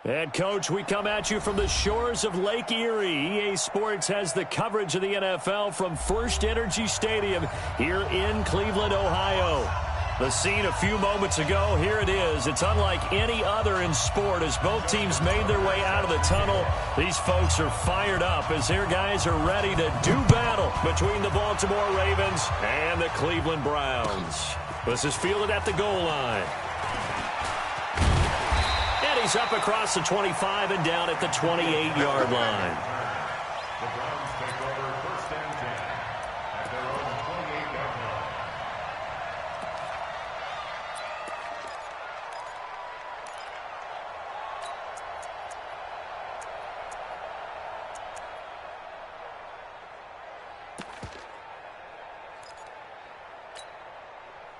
And, Coach, we come at you from the shores of Lake Erie. EA Sports has the coverage of the NFL from First Energy Stadium here in Cleveland, Ohio. The scene a few moments ago, here it is. It's unlike any other in sport as both teams made their way out of the tunnel. These folks are fired up as their guys are ready to do battle between the Baltimore Ravens and the Cleveland Browns. This is fielded at the goal line. And he's up across the 25 and down at the 28-yard line. The Browns take over first and 10 at their own 28-yard line.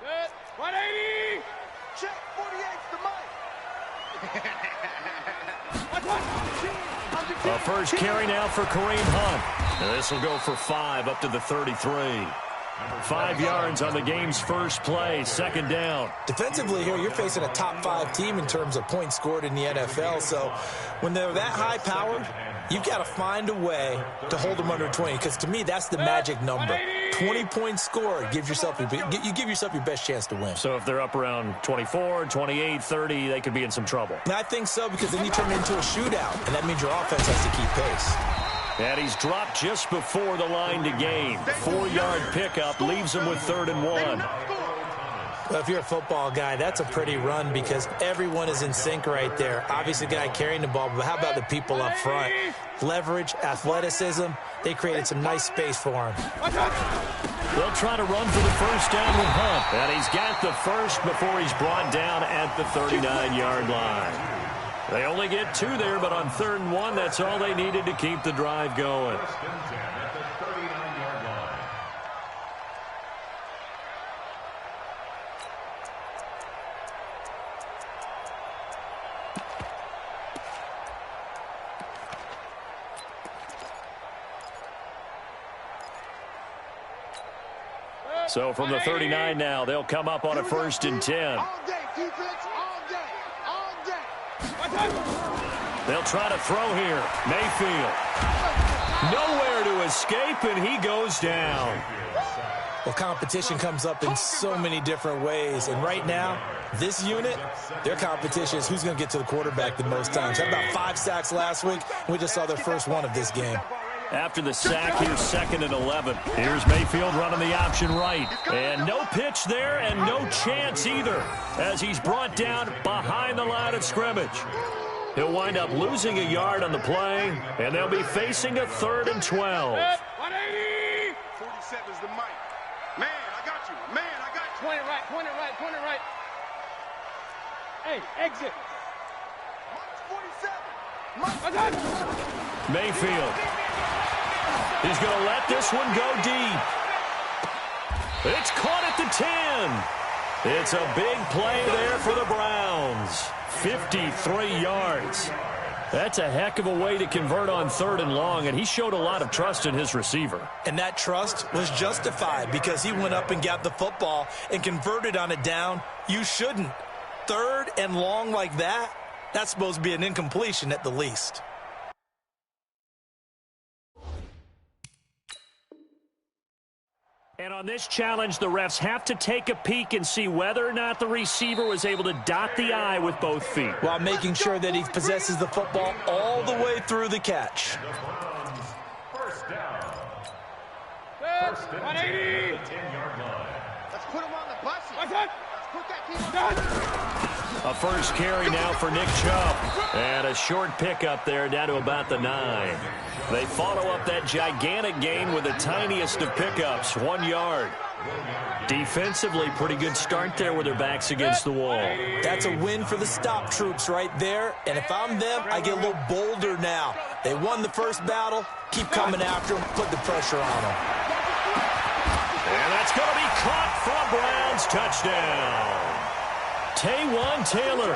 Good. 180. Check. 48's the mic. A first carry now for Kareem Hunt. And this will go for 5 up to the 33. 5 yards on the game's first play, second down. Defensively here, you're facing a top 5 team in terms of points scored in the NFL. So when they're that high-powered, you've got to find a way to hold them under 20. Because to me, that's the magic number. 20 points scored, you give yourself your best chance to win. So if they're up around 24, 28, 30, they could be in some trouble. And I think so, because then you turn it into a shootout, and that means your offense has to keep pace. And he's dropped just before the line to gain. 4-yard pickup leaves him with 3rd and 1. Well, if you're a football guy, that's a pretty run because everyone is in sync right there. Obviously, the guy carrying the ball, but how about the people up front? Leverage, athleticism, they created some nice space for him. They'll try to run for the first down with Hunt. And he's got the first before he's brought down at the 39-yard line. They only get 2 there, but on 3rd and 1, that's all they needed to keep the drive going. First and 10 at the 39-yard line. So from the 39 now, they'll come up on a 1st and 10. All day, defense, all day, all day. They'll try to throw here. Mayfield. Nowhere to escape, and he goes down. Well, competition comes up in so many different ways. And right now, this unit, their competition is who's going to get to the quarterback the most times. Had about 5 sacks last week. We just saw their first one of this game. After the sack, here's 2nd and 11. Here's Mayfield running the option right. And no pitch there and no chance either as he's brought down behind the line of scrimmage. He'll wind up losing a yard on the play, and they'll be facing a 3rd and 12. 180. 47's the mic. Man, I got you. Man, I got you. Point it right, point it right, point it right. Hey, exit. Mike's 47. I got you. Mayfield. He's going to let this one go deep. It's caught at the 10. It's a big play there for the Browns. 53 yards. That's a heck of a way to convert on 3rd and long, and he showed a lot of trust in his receiver. And that trust was justified because he went up and got the football and converted on it down. You shouldn't. 3rd and long like that, that's supposed to be an incompletion at the least. And on this challenge, the refs have to take a peek and see whether or not the receiver was able to dot the I with both feet, while making sure that he possesses the football all the way through the catch. First down. First and 10 at the 10-yard line. Let's put him on the bus. Let's put that team on. A first carry now for Nick Chubb. And a short pickup there down to about the 9. They follow up that gigantic gain with the tiniest of pickups, 1 yard. Defensively, pretty good start there with their backs against the wall. That's a win for the stop troops right there. And if I'm them, I get a little bolder now. They won the first battle. Keep coming after them. Put the pressure on them. And that's going to be caught for a Browns touchdown. Taywan Taylor,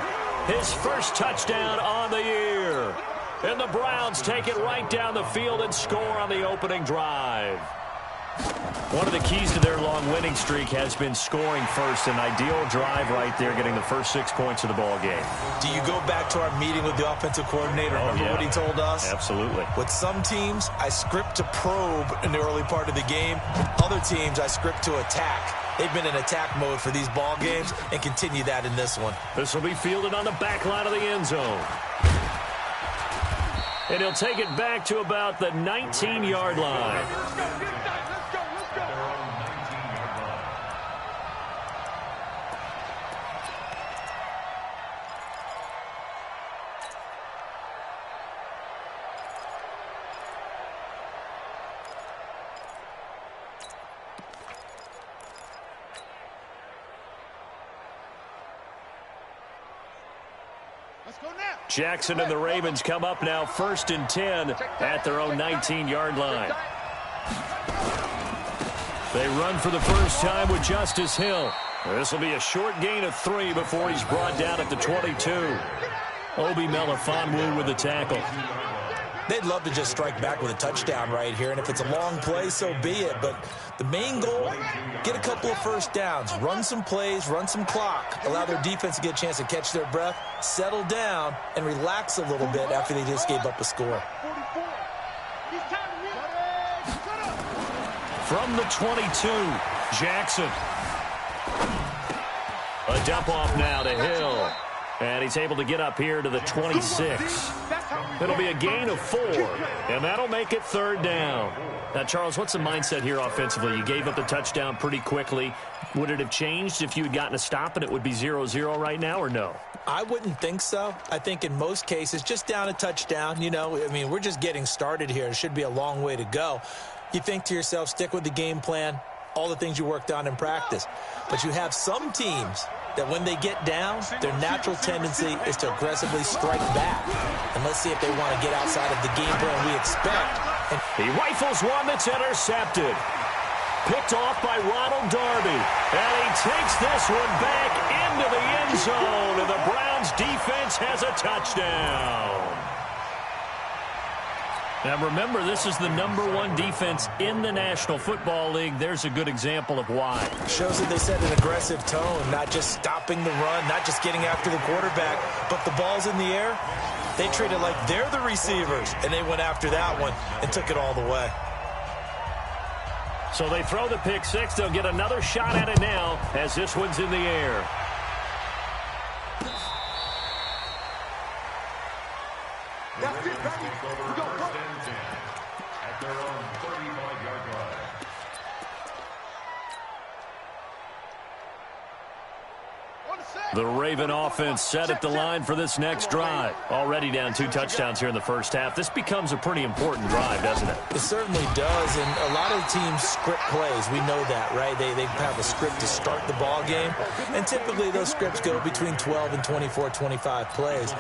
his first touchdown on the year. And the Browns take it right down the field and score on the opening drive. One of the keys to their long winning streak has been scoring first. An ideal drive right there, getting the first 6 points of the ball game. Do you go back to our meeting with the offensive coordinator? Remember what he told us? Absolutely. With some teams, I script to probe in the early part of the game. Other teams, I script to attack. They've been in attack mode for these ball games and continue that in this one. This will be fielded on the back line of the end zone. And he'll take it back to about the 19-yard line. Jackson and the Ravens come up now 1st and 10 at their own 19-yard line. They run for the first time with Justice Hill. This will be a short gain of 3 before he's brought down at the 22. Obi Melifonwu with the tackle. They'd love to just strike back with a touchdown right here, and if it's a long play, so be it. But the main goal, get a couple of first downs, run some plays, run some clock, allow their defense to get a chance to catch their breath, settle down, and relax a little bit after they just gave up a score. From the 22, Jackson. A dump off now to Hill. And he's able to get up here to the 26. It'll be a gain of 4, and that'll make it 3rd down. Now, Charles, what's the mindset here offensively? You gave up the touchdown pretty quickly. Would it have changed if you had gotten a stop and it would be 0-0 right now, or no? I wouldn't think so. I think in most cases, just down a touchdown, we're just getting started here. It should be a long way to go. You think to yourself, stick with the game plan, all the things you worked on in practice. But you have some teams that when they get down, their natural tendency is to aggressively strike back. And let's see if they want to get outside of the game plan we expect. And he rifles one that's intercepted. Picked off by Ronald Darby. And he takes this one back into the end zone. And the Browns defense has a touchdown. Now remember, this is the #1 defense in the National Football League. There's a good example of why. Shows that they set an aggressive tone, not just stopping the run, not just getting after the quarterback, but the ball's in the air. They treat it like they're the receivers, and they went after that one and took it all the way. So they throw the pick 6. They'll get another shot at it now as this one's in the air. That's it, baby. We go first. At their own 35-yard line. The Raven offense set at the line for this next drive. Already down 2 touchdowns here in the first half. This becomes a pretty important drive, doesn't it? It certainly does, and a lot of teams script plays. We know that, right? They have a script to start the ball game, and typically those scripts go between 12 and 24, 25 plays.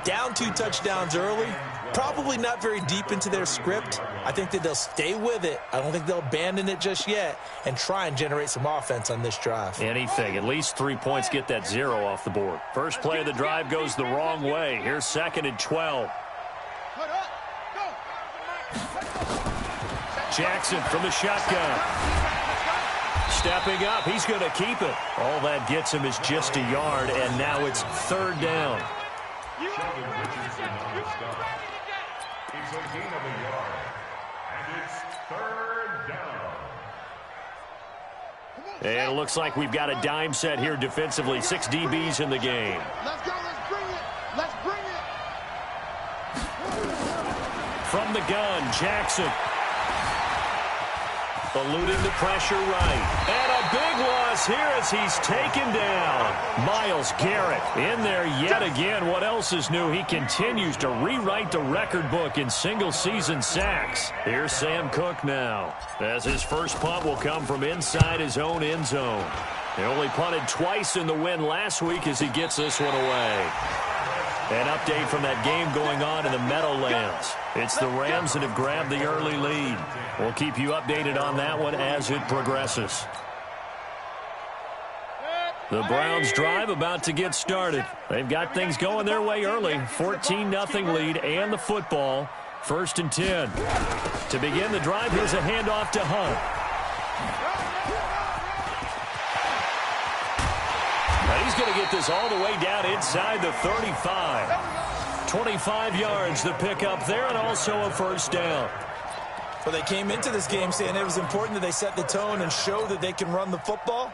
Down 2 touchdowns early, probably not very deep into their script. I think that they'll stay with it. I don't think they'll abandon it just yet and try and generate some offense on this drive. Anything. At least 3 points, get that 0 off the board. First play of the drive goes the wrong way. Here's 2nd and 12. Jackson from the shotgun. Stepping up. He's going to keep it. All that gets him is just a yard, and now it's 3rd down. Sheldon Richardson on the stop. It's a gain of a yard. And it's 3rd down. And it looks like we've got a dime set here defensively. 6 DBs in the game. Let's go. Let's bring it. Let's bring it. From the gun, Jackson. Eluding the pressure right. And a big loss here as he's taken down. Myles Garrett in there yet again. What else is new? He continues to rewrite the record book in single-season sacks. Here's Sam Cook now, as his first punt will come from inside his own end zone. He only punted twice in the win last week as he gets this one away. An update from that game going on in the Meadowlands. It's the Rams that have grabbed the early lead. We'll keep you updated on that one as it progresses. The Browns drive about to get started. They've got things going their way early. 14-0 lead and the football. First and 10. To begin the drive, here's a handoff to Hunt. And he's going to get this all the way down inside the 35. 25 yards the pickup there, and also a first down. Well, they came into this game saying it was important that they set the tone and show that they can run the football.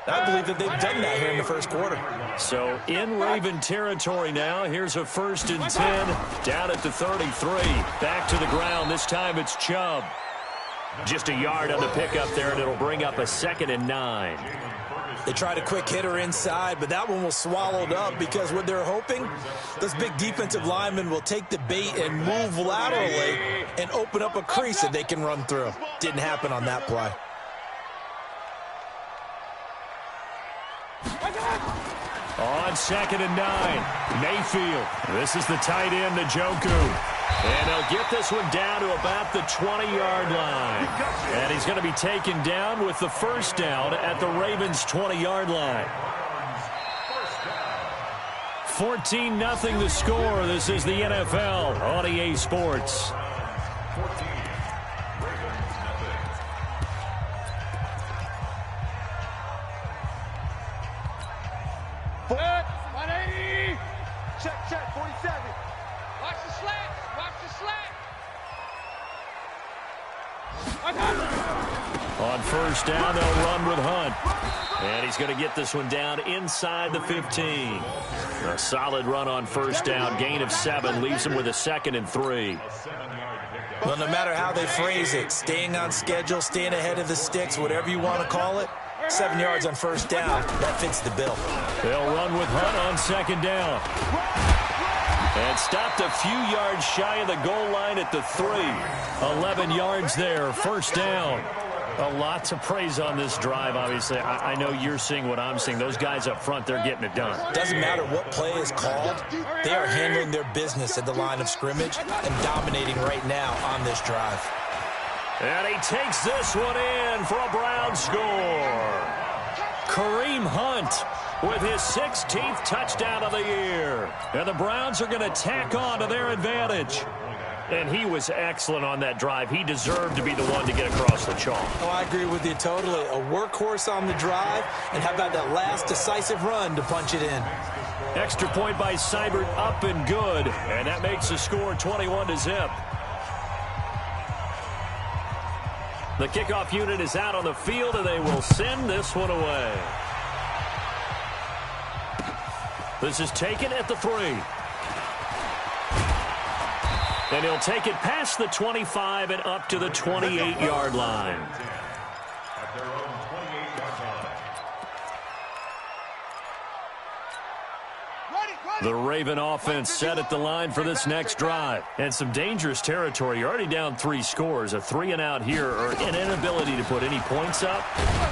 I believe that they've done that here in the first quarter. So in Raven territory now. Here's a first and 10 down at the 33. Back to the ground. This time it's Chubb. Just a yard on the pickup there, and it'll bring up a 2nd and 9. They tried a quick hitter inside, but that one was swallowed up because what they're hoping, those big defensive linemen will take the bait and move laterally and open up a crease that they can run through. Didn't happen on that play. On 2nd and 9, Mayfield. This is the tight end, Njoku. And he'll get this one down to about the 20-yard line. And he's going to be taken down with the first down at the Ravens' 20-yard line. 14-0 the score. This is the NFL on EA Sports. Check, 47. Watch the slant. On first down, they'll run with Hunt. And he's going to get this one down inside the 15. A solid run on first down. Gain of 7 leaves him with a 2nd and 3. Well, no matter how they phrase it, staying on schedule, staying ahead of the sticks, whatever you want to call it, 7 yards on first down, that fits the bill. They'll run with Hunt on 2nd down. And stopped a few yards shy of the goal line at the 3. 11 yards there, first down. A lot to praise on this drive, obviously. I know you're seeing what I'm seeing. Those guys up front, they're getting it done. Doesn't matter what play is called. They are handling their business at the line of scrimmage and dominating right now on this drive. And he takes this one in for a Brown score. Kareem Hunt with his 16th touchdown of the year. And the Browns are going to tack on to their advantage. And he was excellent on that drive. He deserved to be the one to get across the chalk. Oh, I agree with you totally. A workhorse on the drive, and how about that last decisive run to punch it in? Extra point by Seibert, up and good. And that makes the score 21-0. The kickoff unit is out on the field, and they will send this one away. This is taken at the 3. And he'll take it past the 25 and up to the 28-yard line. At their own 28-yard line. The Raven offense set at the line for this next drive. And some dangerous territory. You're already down 3 scores. A 3-and-out here, or an inability to put any points up.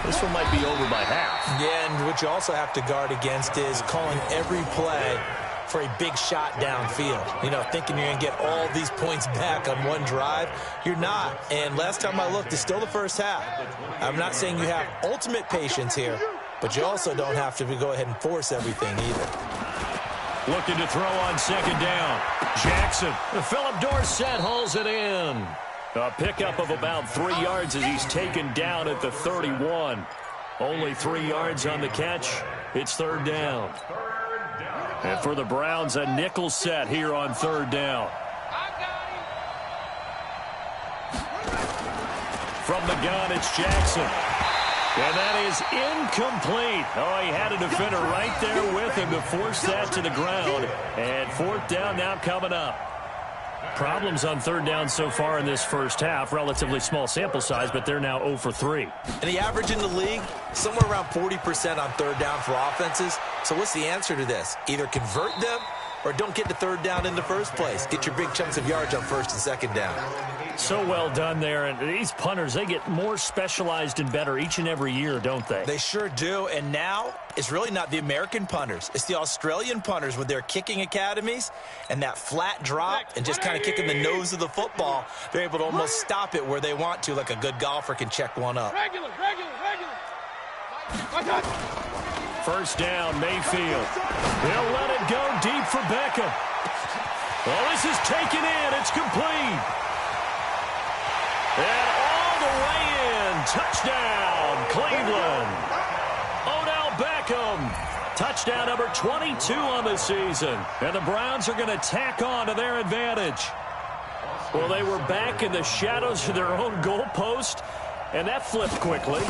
This one might be over by half. Yeah, and what you also have to guard against is calling every play for a big shot downfield. You know, thinking you're going to get all these points back on one drive. You're not. And last time I looked, it's still the first half. I'm not saying you have ultimate patience here, but you also don't have to go ahead and force everything either. Looking to throw on 2nd down. Jackson. Philip Dorsett hauls it in. A pickup of about 3 yards as he's taken down at the 31. Only 3 yards on the catch. It's 3rd down. And for the Browns, a nickel set here on 3rd down. From the gun, it's Jackson. And that is incomplete. Oh, he had a defender right there with him to force that to the ground. And 4th down now coming up. Problems on 3rd down so far in this first half. Relatively small sample size, but they're now 0 for 3. And the average in the league, somewhere around 40% on 3rd down for offenses. So what's the answer to this? Either convert them or don't get to 3rd down in the first place. Get your big chunks of yards on 1st and 2nd down. So well done there. And these punters, they get more specialized and better each and every year, don't they? They sure do. And now it's really not the American punters. It's the Australian punters with their kicking academies and that flat drop and just kind of kicking the nose of the football. They're able to almost stop it where they want to, like a good golfer can check one up. Regular. First down, Mayfield. They'll let it go deep for Beckham. Well, this is taken in. It's complete. And all the way in. Touchdown, Cleveland. Odell Beckham. Touchdown number 22 on the season. And the Browns are going to tack on to their advantage. Well, they were back in the shadows of their own goalpost, and that flipped quickly.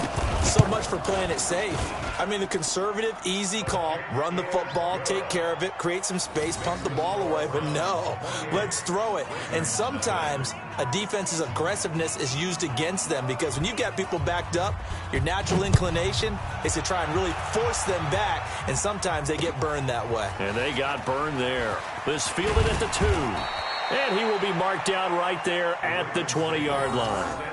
So much for playing it safe. I mean, the conservative, easy call, run the football, take care of it, create some space, punt the ball away. But no, let's throw it. And sometimes a defense's aggressiveness is used against them because when you got people backed up, your natural inclination is to try and really force them back, and sometimes they get burned that way. And they got burned there. This fielded at the 2. And he will be marked down right there at the 20-yard line.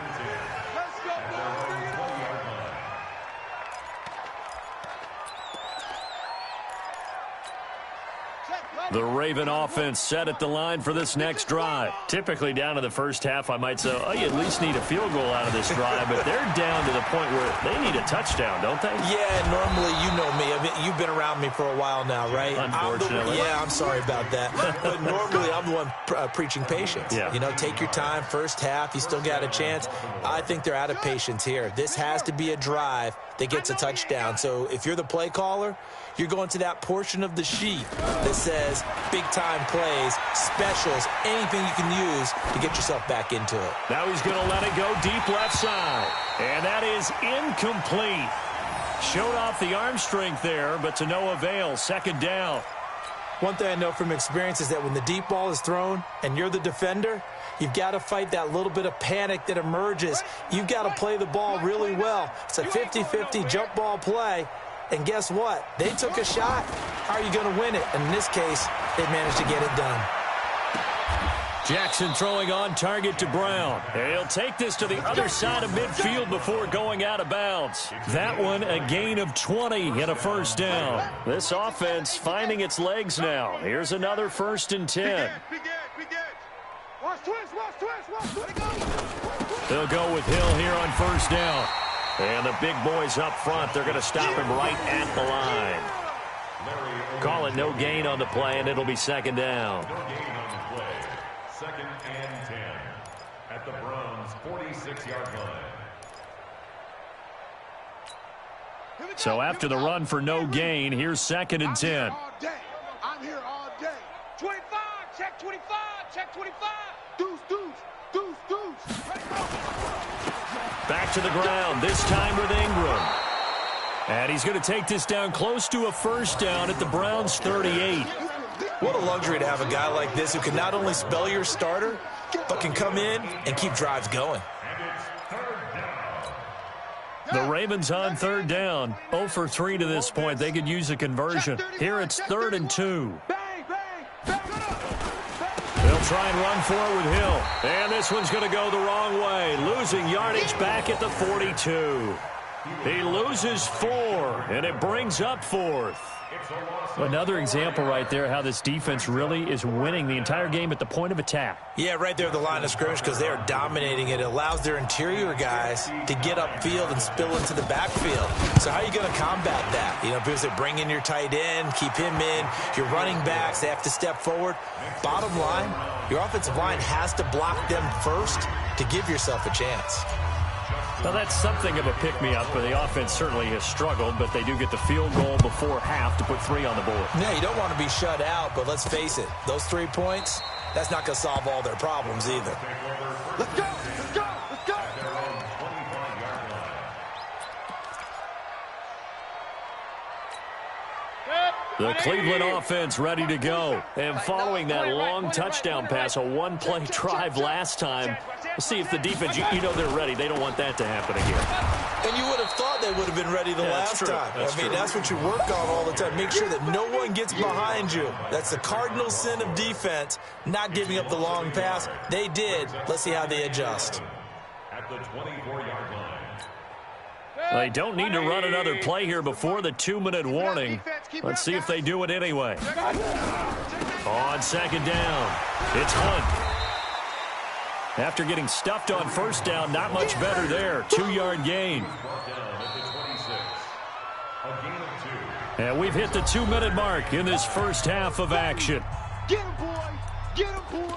The Raven offense set at the line for this next drive. Typically down to the first half, I might say, oh, you at least need a field goal out of this drive, but they're down to the point where they need a touchdown, don't they? Yeah, normally, you know me. I mean, you've been around me for a while now, right? Unfortunately. I'm sorry about that. But normally, I'm the one preaching patience. Yeah. You know, take your time. First half, you still got a chance. I think they're out of patience here. This has to be a drive that gets a touchdown. So if you're the play caller, you're going to that portion of the sheet that says big-time plays, specials, anything you can use to get yourself back into it. Now he's going to let it go deep left side. And that is incomplete. Showed off the arm strength there, but to no avail. Second down. One thing I know from experience is that when the deep ball is thrown and you're the defender, you've got to fight that little bit of panic that emerges. You've got to play the ball really well. It's a 50-50 jump ball play. And guess what? They took a shot. How are you going to win it? And in this case, they managed to get it done. Jackson throwing on target to Brown. And he'll take this to the other side of midfield before going out of bounds. That one a gain of 20 and a first down. This offense finding its legs now. Here's another 1st and 10. They'll go with Hill here on first down. And the big boys up front, they're going to stop him right at the line. Call it no gain on the play, and it'll be second down. No gain on the play. 2nd and 10 at the Browns' 46-yard line. So after the run for no gain, here's 2nd and 10. I'm here all day. 25, check 25, check 25. Deuce, deuce, deuce, deuce. Back to the ground, this time with Ingram. And he's going to take this down close to a first down at the Browns' 38. What a luxury to have a guy like this who can not only spell your starter, but can come in and keep drives going. And it's 3rd down. The Ravens on 3rd down. 0 for 3 to this point. They could use a conversion. Here it's 3rd and 2. They'll try and run forward with Hill. And this one's going to go the wrong way. Losing yardage back at the 42. He loses 4, and it brings up 4th. Another example right there how this defense really is winning the entire game at the point of attack. Yeah, right there at the line of scrimmage because they are dominating it. It allows their interior guys to get upfield and spill into the backfield. So how are you going to combat that? You know, because they bring in your tight end, keep him in. Your running backs, they have to step forward. Bottom line, your offensive line has to block them first to give yourself a chance. Well, that's something of a pick-me-up, but the offense certainly has struggled, but they do get the field goal before half to put 3 on the board. Yeah, you don't want to be shut out, but let's face it, those 3 points, that's not going to solve all their problems either. Let's go, let's go, let's go. The Cleveland offense ready to go. And following that long touchdown pass, a one-play drive last time, we'll see if the defense, you know they're ready. They don't want that to happen again. And you would have thought they would have been ready the last time. That's what you work on all the time. Make sure that no one gets behind you. That's the cardinal sin of defense, not giving up the long pass. They did. Let's see how they adjust. At the 24-yard line. They don't need to run another play here before the 2-minute warning. Let's see if they do it anyway. On second down, it's Hunt. After getting stuffed on first down, not much better there. 2-yard gain. And we've hit the 2-minute mark in this first half of action. Get him, boy. Get him, boys!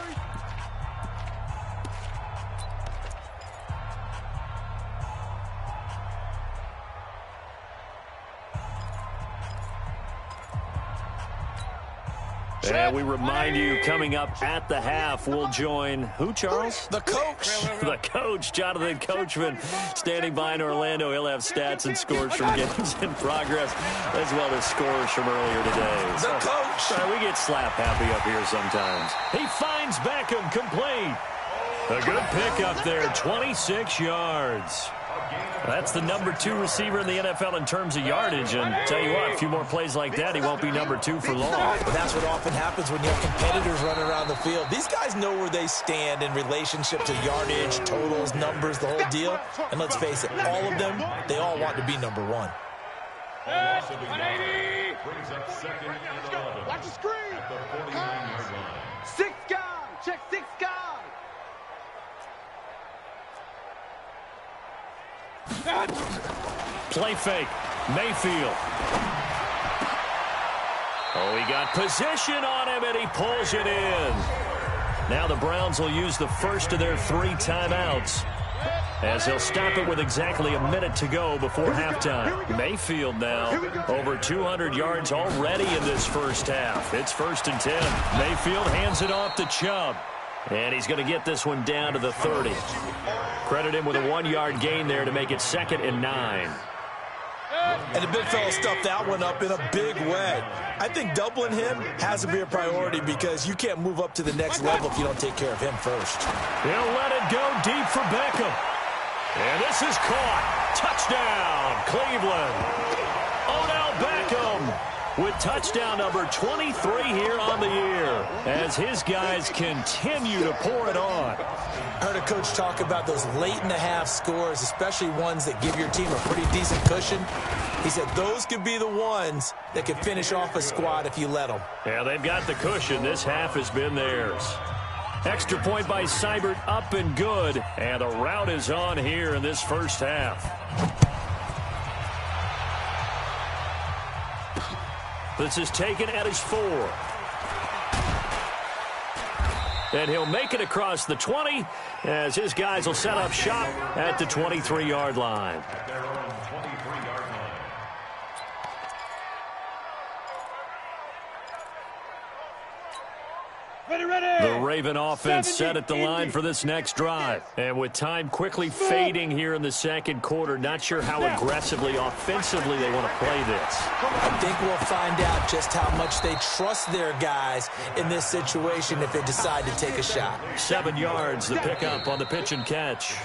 And we remind you, coming up at the half, we'll join who, Charles? The coach. The coach, Jonathan Coachman, standing by in Orlando. He'll have stats and scores from games in progress, as well as scores from earlier today. The coach. We get slap happy up here sometimes. He finds Beckham complete. A good pick up there, 26 yards. That's the number 2 receiver in the NFL in terms of yardage. And tell you what, a few more plays like that, he won't be number 2 for long. But that's what often happens when you have competitors running around the field. These guys know where they stand in relationship to yardage, totals, numbers, the whole deal. And let's face it, all of them, they all want to be number 1. Brings up second and 11. Watch the screen. At the 49-yard line. 6 guy. Check 6 guy. Play fake. Mayfield. Oh, he got position on him, and he pulls it in. Now the Browns will use the first of their 3 timeouts, as they'll stop it with exactly a minute to go before halftime. Mayfield now over 200 yards already in this first half. It's 1st and 10. Mayfield hands it off to Chubb. And he's going to get this one down to the 30. Credit him with a 1-yard gain there to make it 2nd and 9. And the big fella stuffed that one up in a big way. I think doubling him has to be a priority because you can't move up to the next level if you don't take care of him first. He'll let it go deep for Beckham. And this is caught. Touchdown, Cleveland. Odell Beckham with touchdown number 23 here on the year as his guys continue to pour it on. I heard a coach talk about those late-in-the-half scores, especially ones that give your team a pretty decent cushion. He said those could be the ones that could finish off a squad if you let them. Yeah, they've got the cushion. This half has been theirs. Extra point by Seibert, up and good. And the route is on here in this first half. This is taken at his 4. And he'll make it across the 20 as his guys will set up shop at the 23-yard line. At their own 23-yard line. The Raven offense set at the line for this next drive. And with time quickly fading here in the second quarter, not sure how aggressively, offensively they want to play this. I think we'll find out just how much they trust their guys in this situation if they decide to take a shot. 7 yards, the pickup on the pitch and catch.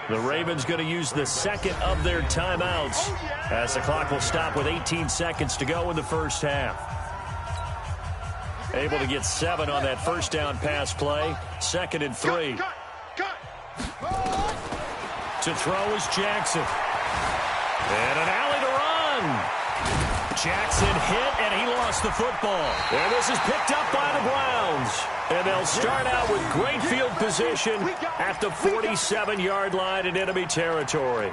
The Ravens going to use the second of their timeouts as the clock will stop with 18 seconds to go in the first half. Able to get 7 on that first down pass play. 2nd and 3. To throw is Jackson. And an alley to run. Jackson hit, and he lost the football. And this is picked up by the Browns. And they'll start out with great field position at the 47-yard line in enemy territory.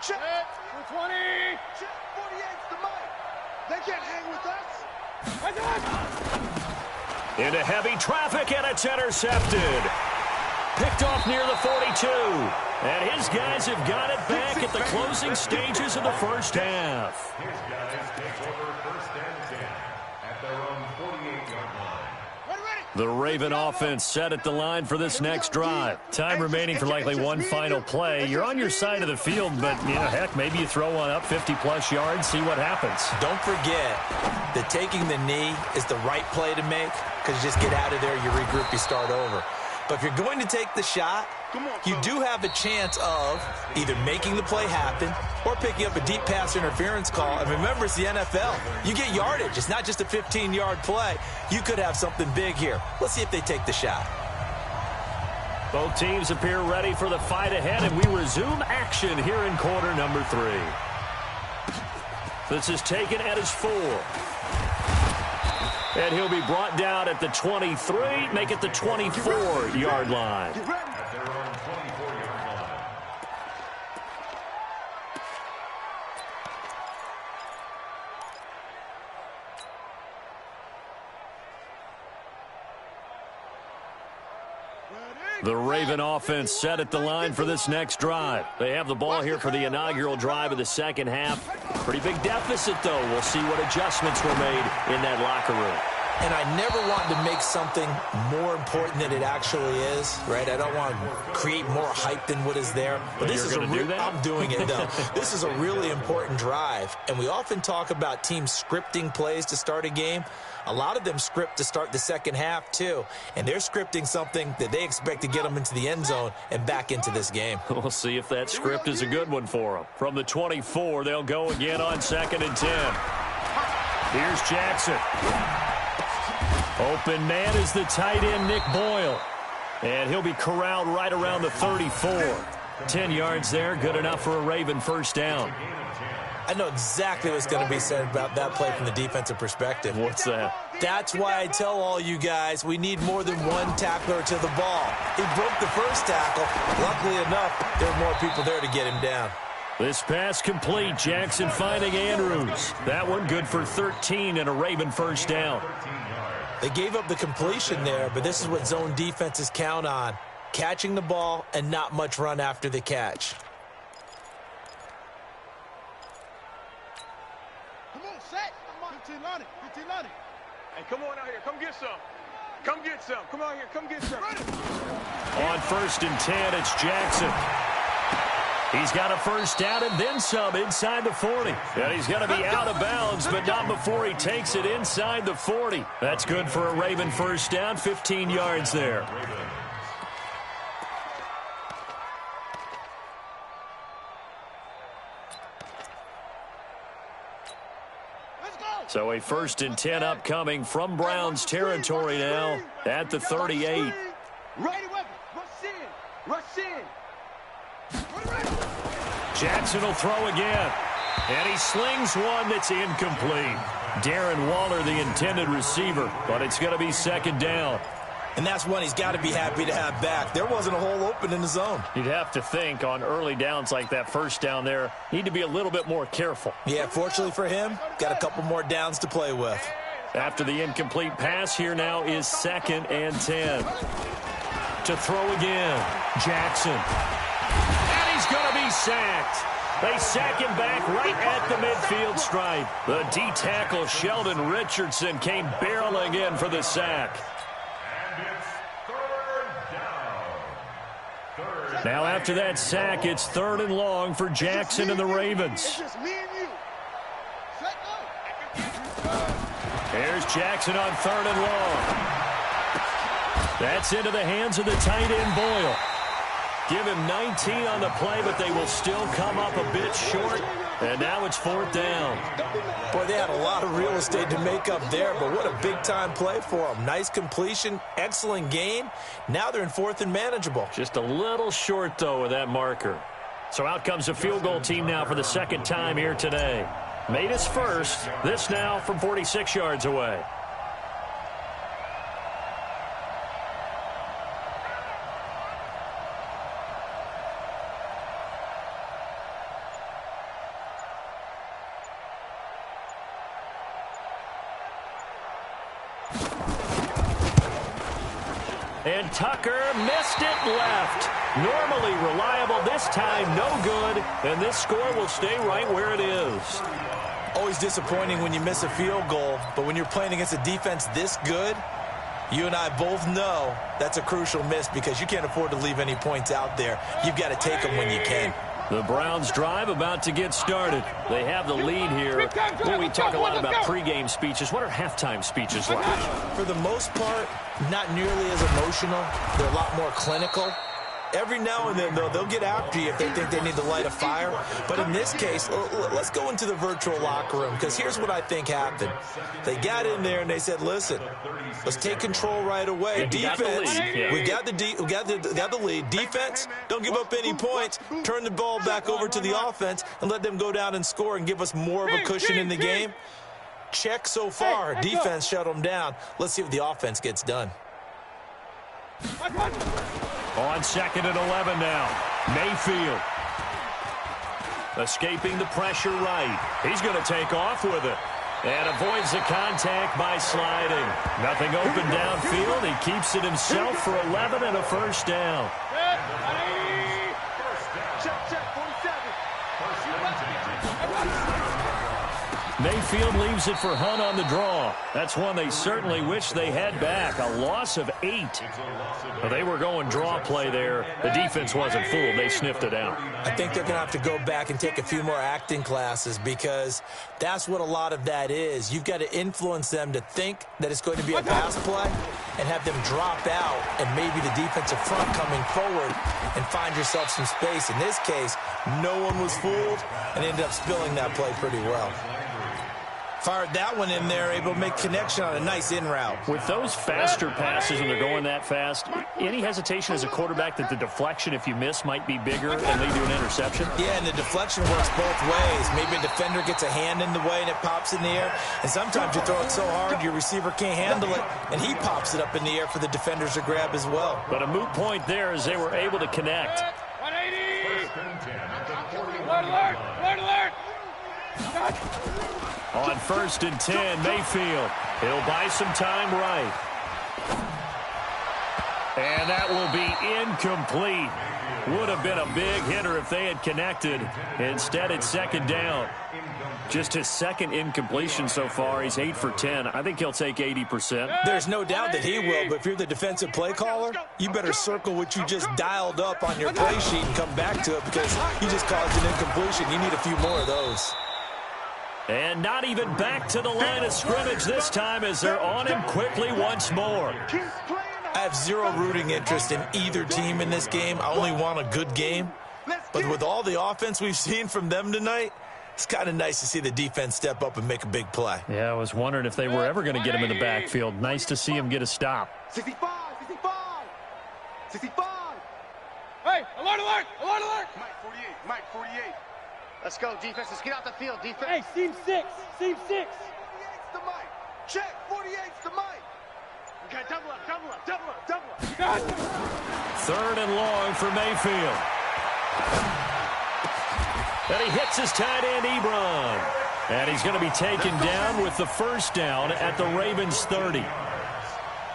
Check. 20. Check. 48's the mic. They can't hang with us. Into heavy traffic, and it's intercepted. Picked off near the 42. And his guys have got it back at the closing stages of the first half. His guys take over 1st and 10 at their own 48-yard line. The Raven offense set at the line for this next drive. Time remaining for likely one final play. You're on your side of the field, but, you know, heck, maybe you throw one up 50-plus yards, see what happens. Don't forget that taking the knee is the right play to make because you just get out of there, you regroup, you start over. But if you're going to take the shot, you do have a chance of either making the play happen or picking up a deep pass interference call. And remember, it's the NFL. You get yardage. It's not just a 15-yard play. You could have something big here. Let's see if they take the shot. Both teams appear ready for the fight ahead, and we resume action here in quarter number 3. This is taken at his 4. And he'll be brought down at the 23, make it the 24-yard line. At their own 24-yard line. The Raven offense set at the line for this next drive. They have the ball here for the inaugural drive of the second half. Pretty big deficit, though. We'll see what adjustments were made in that locker room. And I never want to make something more important than it actually is, right? I don't want to create more hype than what is there. But this is I'm doing it, though. This is a really important drive. And we often talk about teams scripting plays to start a game. A lot of them script to start the second half, too. And they're scripting something that they expect to get them into the end zone and back into this game. We'll see if that script is a good one for them. From the 24, they'll go again on 2nd and 10. Here's Jackson. Open man is the tight end, Nick Boyle. And he'll be corralled right around the 34. 10 yards there, good enough for a Raven first down. I know exactly what's going to be said about that play from the defensive perspective. What's that? That's why I tell all you guys we need more than one tackler to the ball. He broke the first tackle. Luckily enough, there were more people there to get him down. This pass complete. Jackson finding Andrews. That one good for 13 and a Raven first down. They gave up the completion there, but this is what zone defenses count on. Catching the ball and not much run after the catch. Come on, set. 15 on it. 15 on it. Hey, come on out here. Come get some. Come get some. Come out here. Come get some. On 1st and 10, it's Jackson. He's got a first down and then some inside the 40. And he's going to be out of bounds, but not before he takes it inside the 40. That's good for a Raven first down, 15 yards there. So a 1st and 10 upcoming from Browns territory now at the 38. Right away. Rush in. Rush in. Jackson will throw again. And he slings one that's incomplete. Darren Waller, the intended receiver, but it's going to be 2nd down. And that's one he's got to be happy to have back. There wasn't a hole open in the zone. You'd have to think on early downs like that first down there, need to be a little bit more careful. Yeah, fortunately for him, got a couple more downs to play with. After the incomplete pass, here now is 2nd and 10. To throw again, Jackson. And he's going to be sacked. They sack him back right at the midfield stripe. The D-tackle, Sheldon Richardson, came barreling in for the sack. And it's 3rd down. Now after that sack, it's 3rd and long for Jackson and the Ravens. It's just me and you. Set go. Here's Jackson on 3rd and long. That's into the hands of the tight end, Boyle. Give him 19 on the play, but they will still come up a bit short. And now it's 4th down. Boy, they had a lot of real estate to make up there, but what a big-time play for them. Nice completion, excellent gain. Now they're in 4th and manageable. Just a little short, though, with that marker. So out comes a field goal team now for the 2nd time here today. Made his first. This now from 46 yards away. And Tucker missed it left. Normally reliable, this time no good. And this score will stay right where it is. Always disappointing when you miss a field goal, but when you're playing against a defense this good, you and I both know that's a crucial miss because you can't afford to leave any points out there. You've got to take them when you can. The Browns drive about to get started. They have the lead here. Well, we talk a lot about pregame speeches. What are halftime speeches like? For the most part, not nearly as emotional. They're a lot more clinical. Every now and then, though, they'll get after you if they think they need to light a fire. But in this case, let's go into the virtual locker room because here's what I think happened. They got in there and they said, listen, let's take control right away. Defense, we got the lead. Defense, don't give up any points. Turn the ball back over to the offense and let them go down and score and give us more of a cushion in the game. Check so far. Defense shut them down. Let's see if the offense gets done. On 2nd and 11 now. Mayfield. Escaping the pressure right. He's going to take off with it. And avoids the contact by sliding. Nothing open downfield. He keeps it himself for 11 and a first down. Mayfield leaves it for Hunt on the draw. That's one they certainly wish they had back. A loss of 8. Well, they were going draw play there. The defense wasn't fooled. They sniffed it out. I think they're going to have to go back and take a few more acting classes because that's what a lot of that is. You've got to influence them to think that it's going to be a pass play and have them drop out and maybe the defensive front coming forward and find yourself some space. In this case, no one was fooled and ended up spilling that play pretty well. Fired that one in there, able to make connection on a nice in route. With those faster passes when they're going that fast, any hesitation as a quarterback that the deflection, if you miss, might be bigger and lead to an interception? Yeah, and the deflection works both ways. Maybe a defender gets a hand in the way and it pops in the air. And sometimes you throw it so hard your receiver can't handle it, and he pops it up in the air for the defenders to grab as well. But a moot point there as they were able to connect. 180! Alert, alert! Alert, alert! On 1st and 10, Mayfield. He'll buy some time right. And that will be incomplete. Would have been a big hitter if they had connected. Instead, it's 2nd down. Just his 2nd incompletion so far. He's 8 for 10. I think he'll take 80%. There's no doubt that he will, but if you're the defensive play caller, you better circle what you just dialed up on your play sheet and come back to it because you just caused an incompletion. You need a few more of those. And not even back to the line of scrimmage this time as they're on him quickly once more. I have zero rooting interest in either team in this game. I only want a good game. But with all the offense we've seen from them tonight, it's kind of nice to see the defense step up and make a big play. Yeah, I was wondering if they were ever going to get him in the backfield. Nice to see him get a stop. 65! 65! 65! Hey, alert, alert! Alert, alert! Mike 48, Mike 48. Let's go, defense. Let's get out the field, defense. Hey, seam 6. Seam 6. 48's the Mike. Check. 48's the Mike. We got double up, double up, double up, double up. You got it. 3rd and long for Mayfield. And he hits his tight end, Ebron. And he's going to be taken down with the 1st down at the Ravens' 30.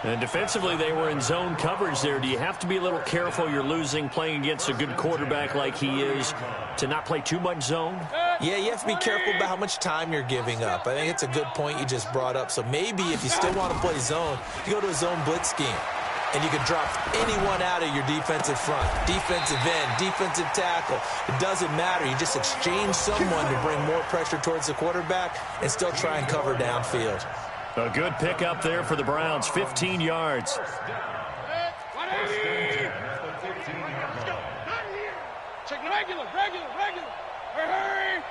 And defensively, they were in zone coverage there. Do you have to be a little careful you're losing playing against a good quarterback like he is to not play too much zone? Yeah, you have to be careful about how much time you're giving up. I think it's a good point you just brought up. So maybe if you still want to play zone, you go to a zone blitz scheme. And you can drop anyone out of your defensive front, defensive end, defensive tackle. It doesn't matter. You just exchange someone to bring more pressure towards the quarterback and still try and cover downfield. A good pickup there for the Browns, 15 yards. Check regular. Hurry.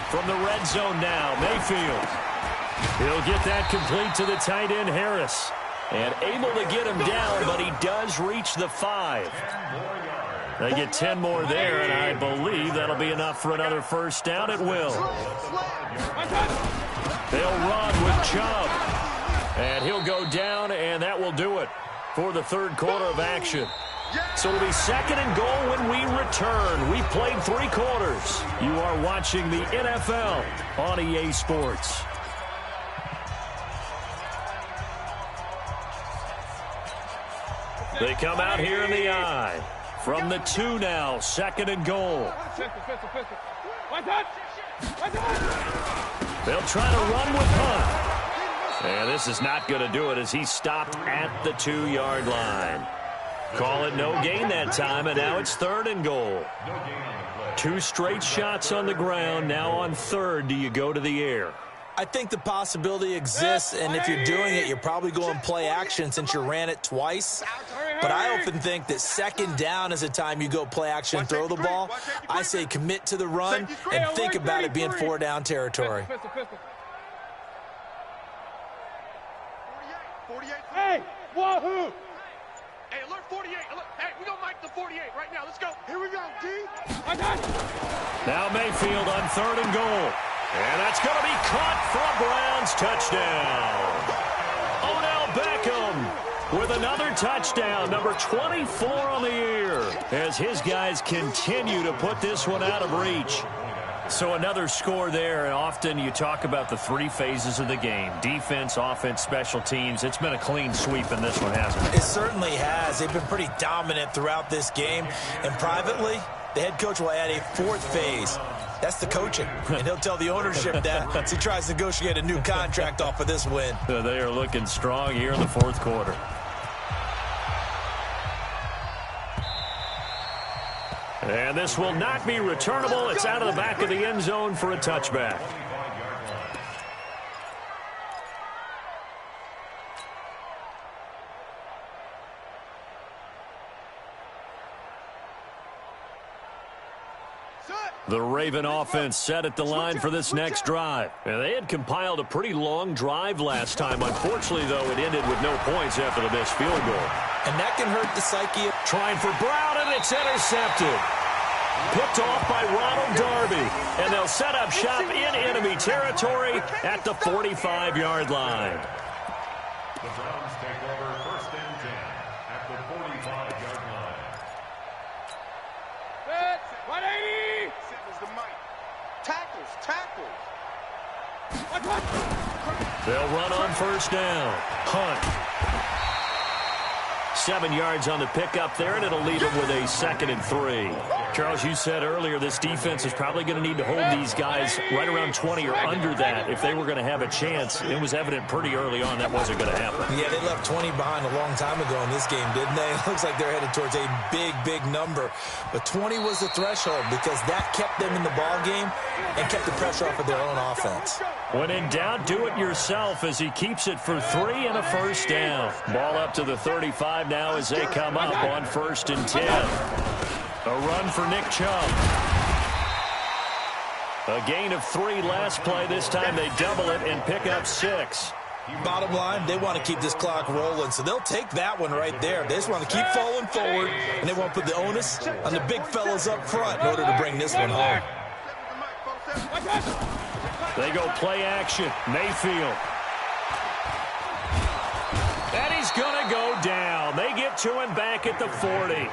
From the red zone now, Mayfield. He'll get that complete to the tight end, Harris. And able to get him down, but he does reach the 5. They get 10 more there, and I believe that'll be enough for another 1st down. It will. They'll run with Chubb. And he'll go down, and that will do it for the 3rd quarter of action. So it'll be 2nd and goal when we return. We've played 3 quarters. You are watching the NFL on EA Sports. They come out here in the eye. From the 2 now, 2nd and goal. They'll try to run with Hunt. And this is not going to do it as he stopped at the 2-yard line. Call it no gain that time, and now it's 3rd and goal. 2 straight shots on the ground. Now on 3rd, do you go to the air? I think the possibility exists, and if you're doing it, you're probably going play action since you ran it twice. But I often think that 2nd down is the time you go play action and throw the ball. I say commit to the run and think about it being 4-down territory. Hey, wahoo! Hey, alert 48. Hey, we gonna mic the 48 right now. Let's go. Here we go, D. Now Mayfield on 3rd and goal. And that's going to be caught for a Browns touchdown. Odell Beckham with another touchdown, number 24 on the year, as his guys continue to put this one out of reach. So another score there, and often you talk about the three phases of the game: defense, offense, special teams. It's been a clean sweep in this one, hasn't it? It certainly has. They've been pretty dominant throughout this game. And privately, the head coach will add a fourth phase. That's the coaching. And he'll tell the ownership that as he tries to negotiate a new contract off of this win. They are looking strong here in the fourth quarter. And this will not be returnable. It's out of the back of the end zone for a touchback. The Raven offense set at the line for this next drive. And they had compiled a pretty long drive last time. Unfortunately, though, it ended with no points after the missed field goal. And that can hurt the psyche. Trying for Brown, and it's intercepted. Picked off by Ronald Darby. And they'll set up shop in enemy territory at the 45-yard line. The Browns take over 1st and 10 at the 45-yard line. Set, 180. Is the mic. Tackles. They'll run on 1st down. Hunt. 7 yards on the pickup there, and it'll leave them with a 2nd and 3. Charles, you said earlier this defense is probably going to need to hold these guys right around 20 or under that if they were going to have a chance. It was evident pretty early on that wasn't going to happen. Yeah, they left 20 behind a long time ago in this game, didn't they? It looks like they're headed towards a big number. But 20 was the threshold because that kept them in the ball game and kept the pressure off of their own offense. When in doubt, do it yourself as he keeps it for 3 and a 1st down. Ball up to the 35 now as they come up on 1st and 10. A run for Nick Chubb. A gain of 3 last play. This time they double it and pick up 6. Bottom line, they want to keep this clock rolling, so they'll take that one right there. They just want to keep falling forward, and they want to put the onus on the big fellas up front in order to bring this one home. They go play action. Mayfield. And he's going to go down. They get to him back at the 40.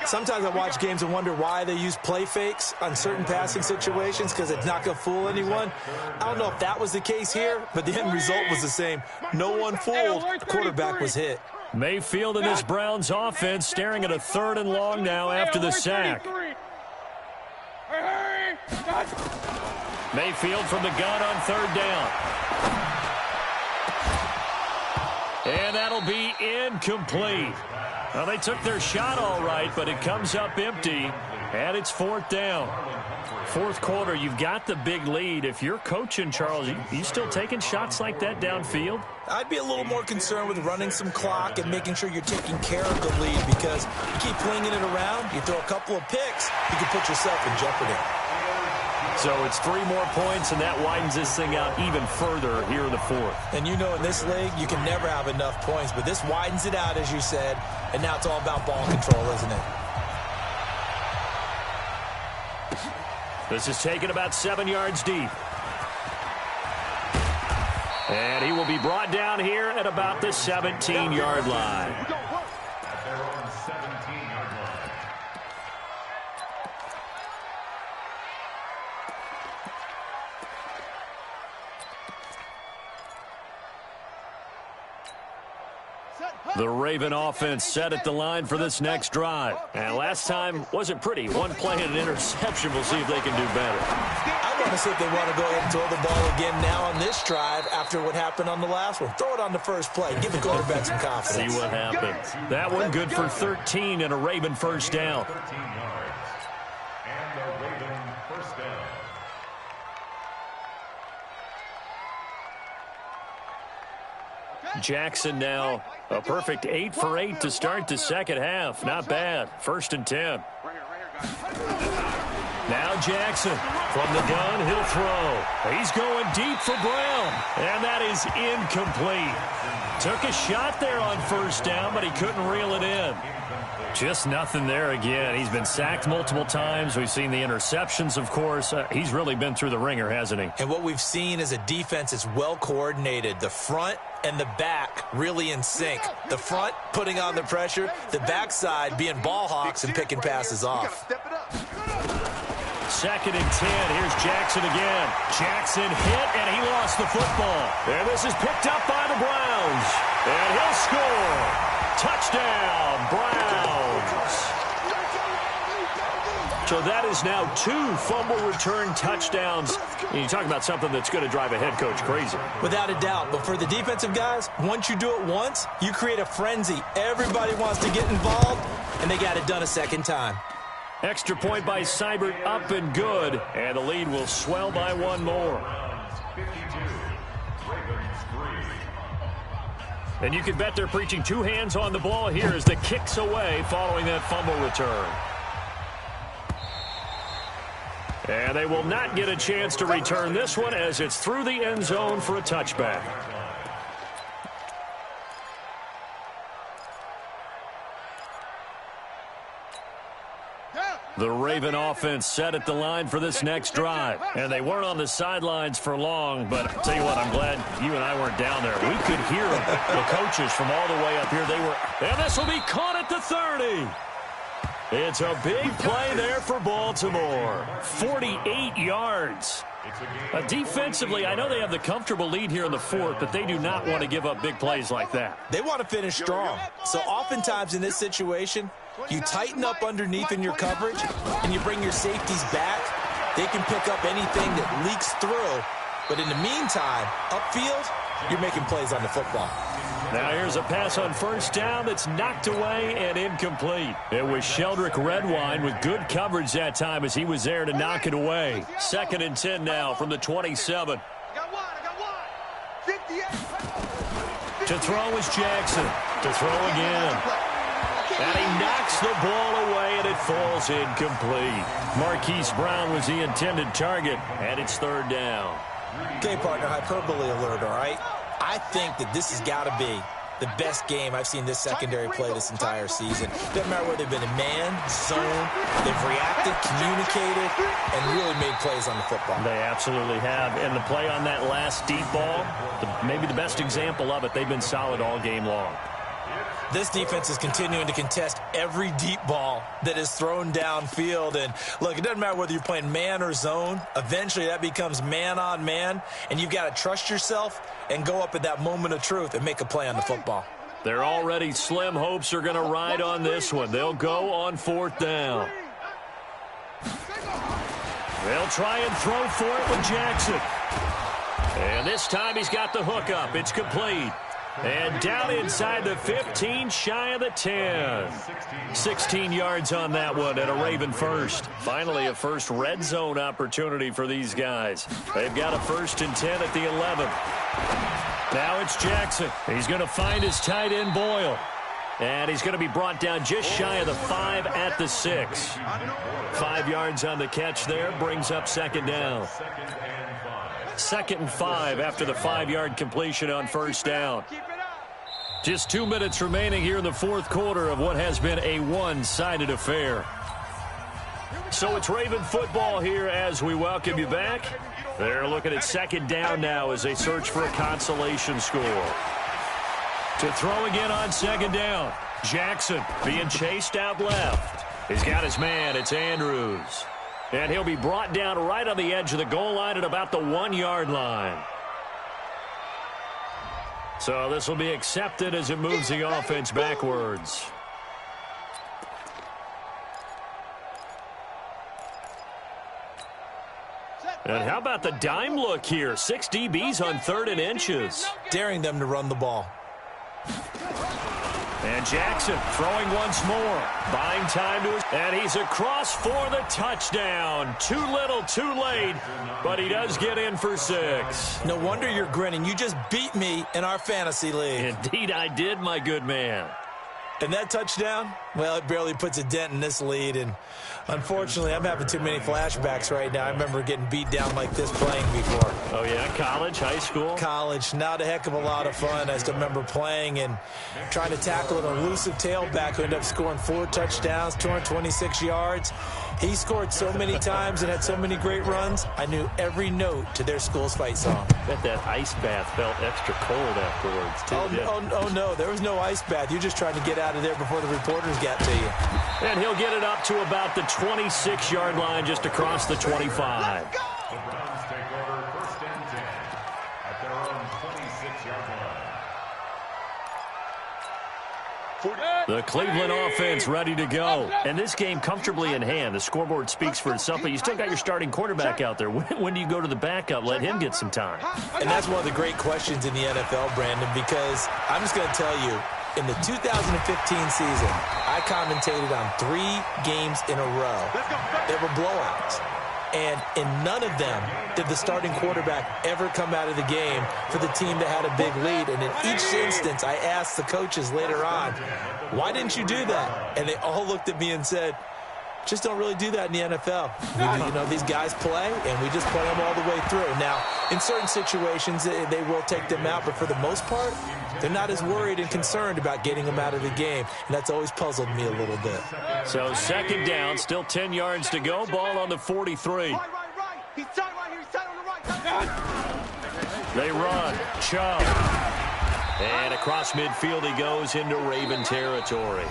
Sometimes I watch games and wonder why they use play fakes on certain passing situations because it's not going to fool anyone. I don't know if that was the case here, but the end result was the same. No one fooled. The quarterback was hit. Mayfield and this Browns offense staring at a 3rd and long now after the sack. Mayfield from the gun on 3rd down. And that'll be incomplete. Well, they took their shot all right, but it comes up empty, and it's 4th down. Fourth quarter, you've got the big lead. If you're coaching, Charles, you still taking shots like that downfield? I'd be a little more concerned with running some clock and making sure you're taking care of the lead because you keep flinging it around, you throw a couple of picks, you can put yourself in jeopardy. So it's 3 more points, and that widens this thing out even further here in the 4th. And you know in this league, you can never have enough points, but this widens it out, as you said, and now it's all about ball control, isn't it? This is taken about 7 yards deep. And he will be brought down here at about the 17-yard line. At their own 17-yard line. The Raven offense set at the line for this next drive. And last time wasn't pretty. One play and an interception. We'll see if they can do better. I want to see if they want to go ahead and throw the ball again now on this drive after what happened on the last one. Throw it on the first play. Give the quarterback some confidence. See what happens. That one good for 13 and a Raven 1st down. 13 yards. And the Raven 1st down. Jackson now a perfect 8 for 8 to start the second half. Not bad. 1st and 10. Now Jackson from the gun. He'll throw. He's going deep for Brown. And that is incomplete. Took a shot there on 1st down, but he couldn't reel it in. Just nothing there again. He's been sacked multiple times. We've seen the interceptions, of course. He's really been through the ringer, hasn't he? And what we've seen is a defense that's well coordinated. The front and the back really in sync. The front putting on the pressure, the backside being ball hawks and picking passes off. 2nd and 10. Here's Jackson again. Jackson hit, and he lost the football. And this is picked up by the Browns. And he'll score. Touchdown, Browns. So that is now 2 fumble return touchdowns. And you talk about something that's going to drive a head coach crazy. Without a doubt. But for the defensive guys, once you do it once, you create a frenzy. Everybody wants to get involved, and they got it done a second time. Extra point by Seibert, up and good. And the lead will swell by 1 more. And you can bet they're preaching 2 hands on the ball here as the kick's away following that fumble return. And they will not get a chance to return this one as it's through the end zone for a touchback. The Raven offense set at the line for this next drive. And they weren't on the sidelines for long, but I'll tell you what, I'm glad you and I weren't down there. We could hear them, the coaches from all the way up here. And this will be caught at the 30. It's a big play there for Baltimore. 48 yards. Defensively, I know they have the comfortable lead here in the 4th, but they do not want to give up big plays like that. They want to finish strong. So oftentimes in this situation, you tighten up underneath in your coverage, and you bring your safeties back. They can pick up anything that leaks through. But in the meantime, upfield, you're making plays on the football. Now here's a pass on 1st down that's knocked away and incomplete. It was Sheldrick Redwine with good coverage that time as he was there to knock it away. 2nd and 10 now from the 27. To throw is Jackson. To throw again. And he knocks the ball away, and it falls incomplete. Marquise Brown was the intended target, and it's 3rd down. Okay, partner, hyperbole alert, all right? I think that this has got to be the best game I've seen this secondary play this entire season. Doesn't matter whether they've been in man, zone, they've reacted, communicated, and really made plays on the football. They absolutely have. And the play on that last deep ball, maybe the best example of it, they've been solid all game long. This defense is continuing to contest every deep ball that is thrown downfield. And, look, it doesn't matter whether you're playing man or zone. Eventually, that becomes man-on-man, and you've got to trust yourself and go up at that moment of truth and make a play on the football. Their already slim hopes are going to ride on this one. They'll go on 4th down. They'll try and throw for it with Jackson. And this time he's got the hook up. It's complete. And down inside the 15, shy of the 10. 16 yards on that one and a Raven first. Finally, a first red zone opportunity for these guys. They've got a 1st and 10 at the 11. Now it's Jackson. He's going to find his tight end, Boyle. And he's going to be brought down just shy of the 5 at the 6. 5 yards on the catch there, brings up 2nd down. 2nd and 5 after the 5-yard completion on 1st down. Just 2 minutes remaining here in the 4th quarter of what has been a one-sided affair. So it's Raven football here as we welcome you back. They're looking at 2nd down now as they search for a consolation score. To throw again on 2nd down. Jackson being chased out left. He's got his man. It's Andrews. And he'll be brought down right on the edge of the goal line at about the 1-yard line. So this will be accepted as it moves the offense backwards. And how about the dime look here? 6 DBs on 3rd and inches. Daring them to run the ball. And Jackson throwing once more. Buying time to his... And he's across for the touchdown. Too little, too late. But he does get in for 6. No wonder you're grinning. You just beat me in our fantasy league. Indeed I did, my good man. And that touchdown, well, it barely puts a dent in this lead. And unfortunately, I'm having too many flashbacks right now. I remember getting beat down like this playing before. Oh, yeah? College, high school? College. Not a heck of a lot of fun. I still remember playing and trying to tackle an elusive tailback who ended up scoring 4 touchdowns, 226 yards. He scored so many times and had so many great runs, I knew every note to their school's fight song. Bet that ice bath felt extra cold afterwards, too. Oh, no, there was no ice bath. You're just trying to get out of there before the reporters got to you. And he'll get it up to about the 26-yard line, just across the 25. The Browns take over 1st and 10 at their own 26-yard line. The Cleveland offense ready to go. And this game comfortably in hand. The scoreboard speaks for itself, but you still got your starting quarterback out there. When do you go to the backup? Let him get some time. And that's one of the great questions in the NFL, Brandon, because I'm just going to tell you, in the 2015 season, I commentated on 3 games in a row. They were blowouts. And in none of them did the starting quarterback ever come out of the game for the team that had a big lead. And in each instance, I asked the coaches later on, why didn't you do that? And they all looked at me and said, just don't really do that in the NFL. These guys play, and we just play them all the way through. Now, in certain situations, they will take them out, but for the most part, they're not as worried and concerned about getting them out of the game, and that's always puzzled me a little bit. So 2nd down, still 10 yards to go. Ball on the 43. Right. He's tight right here. He's tight on the right. They run. Chubb. And across midfield he goes into Raven territory.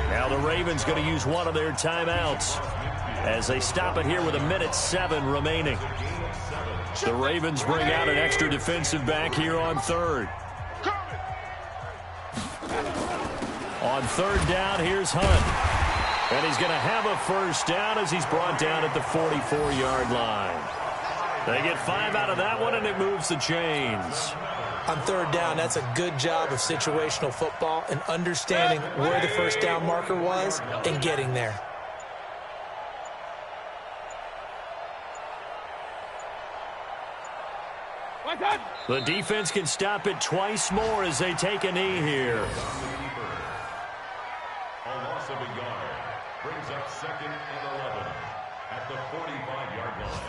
Now the Ravens going to use one of their timeouts as they stop it here with 1:07 remaining. The Ravens bring out an extra defensive back here on 3rd. On 3rd down, here's Hunt. And he's going to have a 1st down as he's brought down at the 44-yard line. They get 5 out of that one, and it moves the chains. On 3rd down, that's a good job of situational football and understanding where the 1st down marker was and getting there. The defense can stop it twice more as they take a knee here. A loss of a yard brings up 2nd and 11 at the 45-yard line.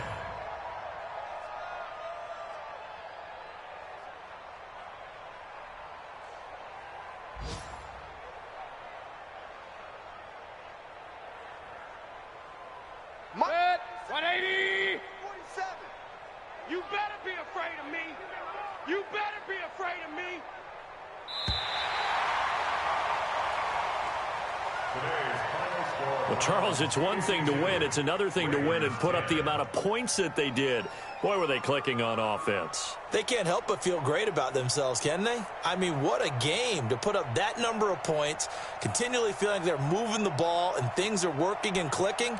Red, 180. 47. You better be afraid of me. You better be afraid of me. Well, Charles, it's one thing to win. It's another thing to win and put up the amount of points that they did. Boy, were they clicking on offense. They can't help but feel great about themselves, can they? I mean, what a game to put up that number of points, continually feeling like they're moving the ball and things are working and clicking.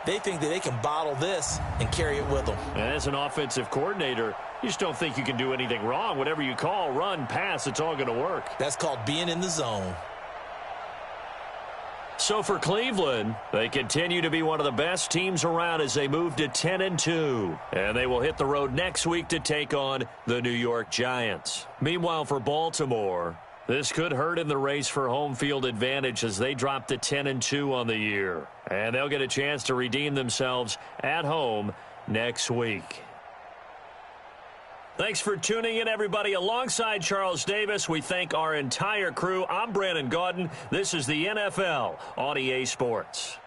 They think that they can bottle this and carry it with them. And as an offensive coordinator, you just don't think you can do anything wrong. Whatever you call, run, pass, it's all going to work. That's called being in the zone. So for Cleveland, they continue to be one of the best teams around as they move to 10-2. And they will hit the road next week to take on the New York Giants. Meanwhile, for Baltimore, this could hurt in the race for home field advantage as they drop to 10-2 on the year. And they'll get a chance to redeem themselves at home next week. Thanks for tuning in, everybody. Alongside Charles Davis, we thank our entire crew. I'm Brandon Gaudin. This is the NFL on EA Sports.